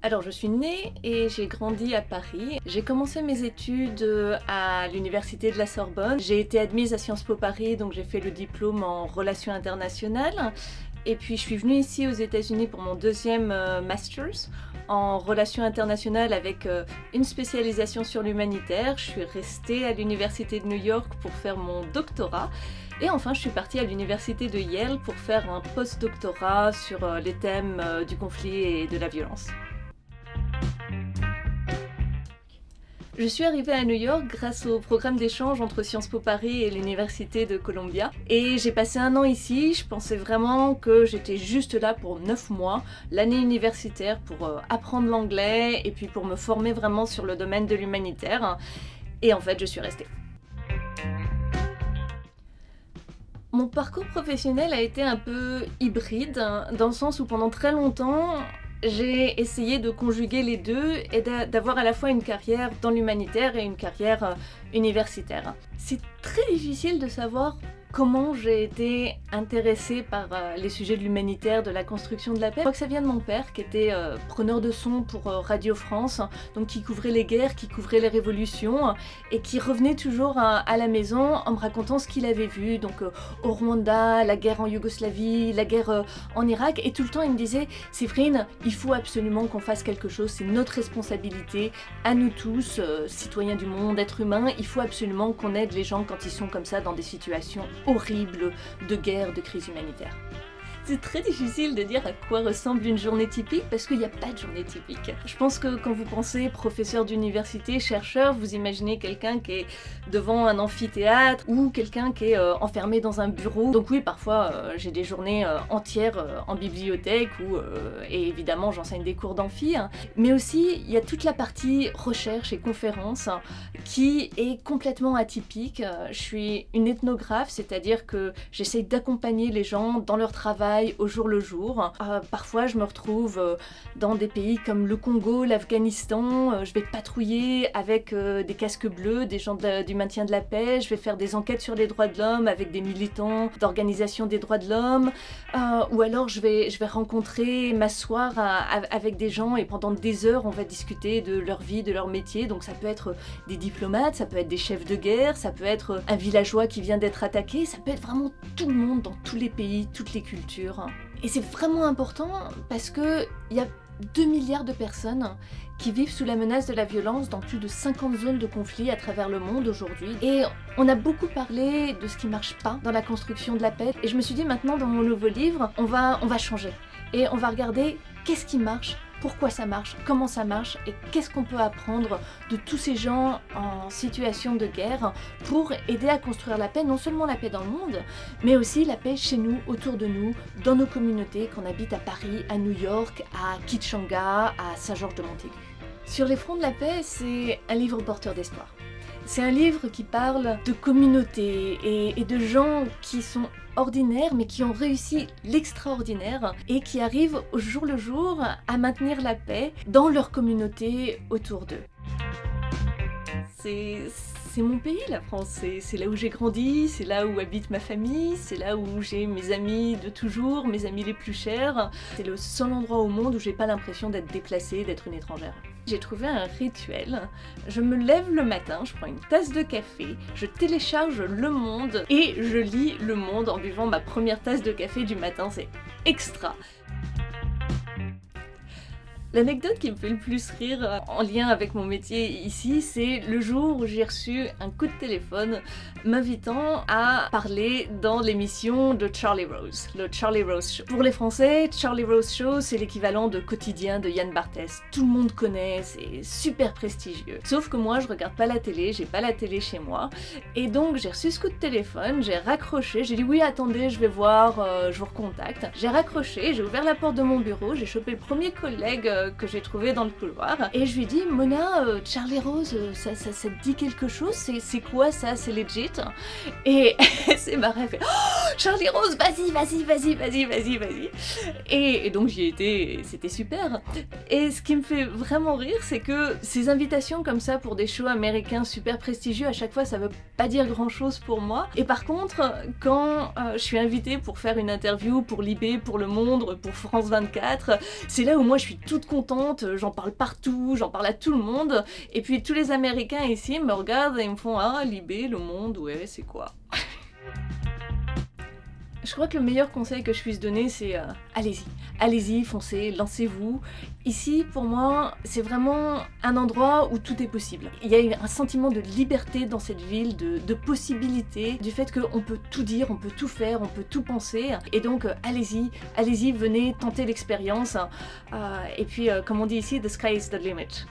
Alors je suis née et j'ai grandi à Paris. J'ai commencé mes études à l'université de la Sorbonne. J'ai été admise à Sciences Po Paris, donc j'ai fait le diplôme en relations internationales. Et puis je suis venue ici aux États-Unis pour mon deuxième master's en relations internationales avec une spécialisation sur l'humanitaire. Je suis restée à l'université de New York pour faire mon doctorat. Et enfin, je suis partie à l'université de Yale pour faire un post-doctorat sur les thèmes du conflit et de la violence. Je suis arrivée à New York grâce au programme d'échange entre Sciences Po Paris et l'université de Columbia. Et j'ai passé un an ici, je pensais vraiment que j'étais juste là pour 9 mois, l'année universitaire, pour apprendre l'anglais et puis pour me former vraiment sur le domaine de l'humanitaire. Et en fait, je suis restée. Mon parcours professionnel a été un peu hybride, dans le sens où pendant très longtemps, j'ai essayé de conjuguer les deux et d'avoir à la fois une carrière dans l'humanitaire et une carrière universitaire. C'est très difficile de savoir comment j'ai été intéressée par les sujets de l'humanitaire, de la construction de la paix. Je crois que ça vient de mon père qui était preneur de son pour Radio France, donc qui couvrait les guerres, qui couvrait les révolutions et qui revenait toujours à la maison en me racontant ce qu'il avait vu, donc au Rwanda, la guerre en Yougoslavie, la guerre en Irak, et tout le temps il me disait « Séverine, il faut absolument qu'on fasse quelque chose, c'est notre responsabilité, à nous tous, citoyens du monde, êtres humains, il faut absolument qu'on aide les gens quand ils sont comme ça dans des situations horrible de guerre, de crise humanitaire. » C'est très difficile de dire à quoi ressemble une journée typique parce qu'il n'y a pas de journée typique. Je pense que quand vous pensez professeur d'université, chercheur, vous imaginez quelqu'un qui est devant un amphithéâtre ou quelqu'un qui est enfermé dans un bureau. Donc oui, parfois j'ai des journées entières en bibliothèque et évidemment j'enseigne des cours d'amphi. Mais aussi il y a toute la partie recherche et conférences qui est complètement atypique. Je suis une ethnographe, c'est-à-dire que j'essaye d'accompagner les gens dans leur travail au jour le jour. Parfois je me retrouve dans des pays comme le Congo, l'Afghanistan, je vais patrouiller avec des casques bleus, des gens du maintien de la paix, je vais faire des enquêtes sur les droits de l'homme avec des militants d'organisation des droits de l'homme, ou alors je vais rencontrer, m'asseoir avec des gens et pendant des heures on va discuter de leur vie, de leur métier. Donc ça peut être des diplomates, ça peut être des chefs de guerre, ça peut être un villageois qui vient d'être attaqué, ça peut être vraiment tout le monde dans tous les pays, toutes les cultures. Et c'est vraiment important parce qu'il y a 2 milliards de personnes qui vivent sous la menace de la violence dans plus de 50 zones de conflit à travers le monde aujourd'hui. Et on a beaucoup parlé de ce qui marche pas dans la construction de la paix. Et je me suis dit maintenant dans mon nouveau livre, on va changer. Et on va regarder qu'est-ce qui marche, pourquoi ça marche, comment ça marche et qu'est-ce qu'on peut apprendre de tous ces gens en situation de guerre pour aider à construire la paix, non seulement la paix dans le monde, mais aussi la paix chez nous, autour de nous, dans nos communautés, qu'on habite à Paris, à New York, à Kitchanga, à Saint-Georges-de-Montaigu. Sur les fronts de la paix, c'est un livre porteur d'espoir. C'est un livre qui parle de communautés et de gens qui sont ordinaires mais qui ont réussi l'extraordinaire et qui arrivent au jour le jour à maintenir la paix dans leur communauté autour d'eux. C'est mon pays, la France, c'est là où j'ai grandi, c'est là où habite ma famille, c'est là où j'ai mes amis de toujours, mes amis les plus chers. C'est le seul endroit au monde où j'ai pas l'impression d'être déplacée, d'être une étrangère. J'ai trouvé un rituel. Je me lève le matin, je prends une tasse de café, je télécharge Le Monde et je lis Le Monde en buvant ma première tasse de café du matin, c'est extra. L'anecdote qui me fait le plus rire en lien avec mon métier ici, c'est le jour où j'ai reçu un coup de téléphone m'invitant à parler dans l'émission de Charlie Rose, le Charlie Rose Show. Pour les Français, Charlie Rose Show, c'est l'équivalent de Quotidien de Yann Barthès. Tout le monde connaît, c'est super prestigieux. Sauf que moi, je regarde pas la télé, j'ai pas la télé chez moi. Et donc, j'ai reçu ce coup de téléphone, j'ai raccroché, j'ai dit oui, attendez, je vais voir, je vous recontacte. J'ai raccroché, j'ai ouvert la porte de mon bureau, j'ai chopé le premier collègue que j'ai trouvé dans le couloir et je lui dis Mona, Charlie Rose, ça te dit quelque chose? C'est quoi ça? C'est legit? Et elle s'est marrée, elle fait oh, Charlie Rose, vas-y. Et donc j'y ai été et c'était super. Et ce qui me fait vraiment rire, c'est que ces invitations comme ça pour des shows américains super prestigieux, à chaque fois ça veut pas dire grand chose pour moi. Et par contre, quand je suis invitée pour faire une interview pour Libé, pour Le Monde, pour France 24, c'est là où moi je suis toute contente, j'en parle partout, j'en parle à tout le monde. Et puis tous les Américains ici me regardent et me font « Ah, Libé, le monde, ouais, c'est quoi ?» Je crois que le meilleur conseil que je puisse donner, c'est allez-y. Allez-y, foncez, lancez-vous. Ici, pour moi, c'est vraiment un endroit où tout est possible. Il y a un sentiment de liberté dans cette ville, de possibilité, du fait qu'on peut tout dire, on peut tout faire, on peut tout penser. Et donc, allez-y, allez-y, venez tenter l'expérience. Et puis, comme on dit ici, the sky is the limit.